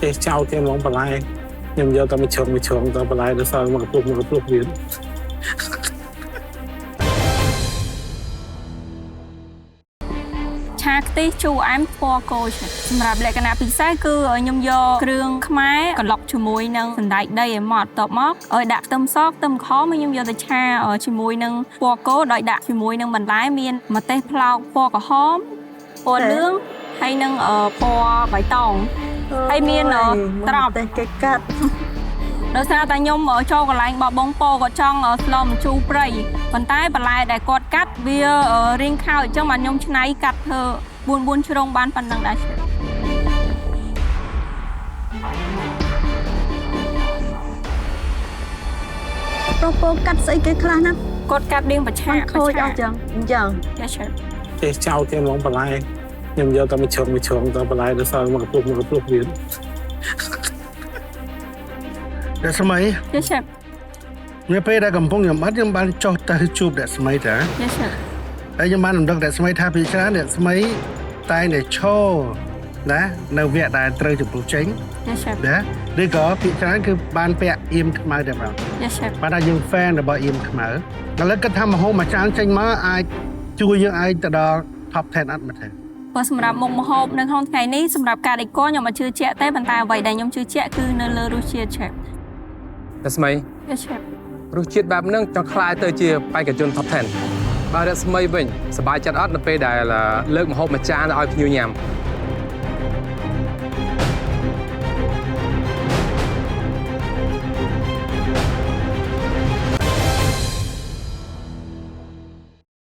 ចេះចោលគេហ្មងបន្លែខ្ញុំយកតែមួយជ្រុងទៅបន្លែទៅសល់មកពុះវា ឆាខ្ទិះជូរអែមពណ៌គោសម្រាប់លក្ខណៈពិសេសគឺខ្ញុំយកគ្រឿងខ្មែរក្លុកជាមួយនឹងសណ្តែកដីឲ្យម៉ត់តបមកឲ្យដាក់ខ្ទឹមសខ្ទឹមខមខ្ញុំយកទៅឆាជាមួយនឹងពណ៌គោដោយដាក់ជាមួយនឹងបន្លែមានម្ទេសប្លោកពណ៌ក្រហមពណ៌លឿងហើយនឹងពណ៌បៃតងហើយមានត្រប់តែគេកាត់ដោយសារតែខ្ញុំចូលកន្លែងបបងពោគាត់ចង់ស្លម្ជូរព្រៃប៉ុន្តែបន្លែដែលគាត់កាត់វារៀងខោអញ្ចឹងបាទខ្ញុំឆ្នៃកាត់ធ្វើ4ជ្រុងបានប៉ុណ្ណឹងដែរប្រពោកាត់ស្អីគេខ្លះណាគាត់កាត់រៀងប្រឆាខូចអស់ចឹងចាឆេចេះចោលគេហ្មងបន្លែខ្ញុំយកតែមួយជ្រុងទៅបន្លែទៅសល់មកពុះវា That's my. ចាឆេ Nếu bây giờ cầm phong nhầm bắt nhưng bạn cho ta chụp that's my đã. ចាឆេ Bây giờ bạn làm được that's my tha bị chán that's my tay để cho đã nào việc đại trời chụp bức tranh ចាឆេ đã đây có bị chán cứ ban vẽ im mai được vào ចាឆេ bạn đã dùng fan là bao im mở nó lấy cái tham mà hôm mà chán tranh má ai chui như ai từ đó top 10 ăn mà thế បើសម្រាប់មុខម្ហូបនៅក្នុងថ្ងៃនេះសម្រាប់ការដេកកខ្ញុំមិនជឿជាក់ទេប៉ុន្តែអ្វីដែលខ្ញុំជឿជាក់គឺនៅលើរសជាតិឆេ តែស្មី ចាឆេ រសជាតិបែបហ្នឹងចង់ខ្លាយទៅជាបេក្ខជន top 10 បាទរស្មីវិញសប្បាយចិត្តអត់នៅពេលដែលលើកម្ហូបមួយចានឲ្យភ្ញៀវញ៉ាំ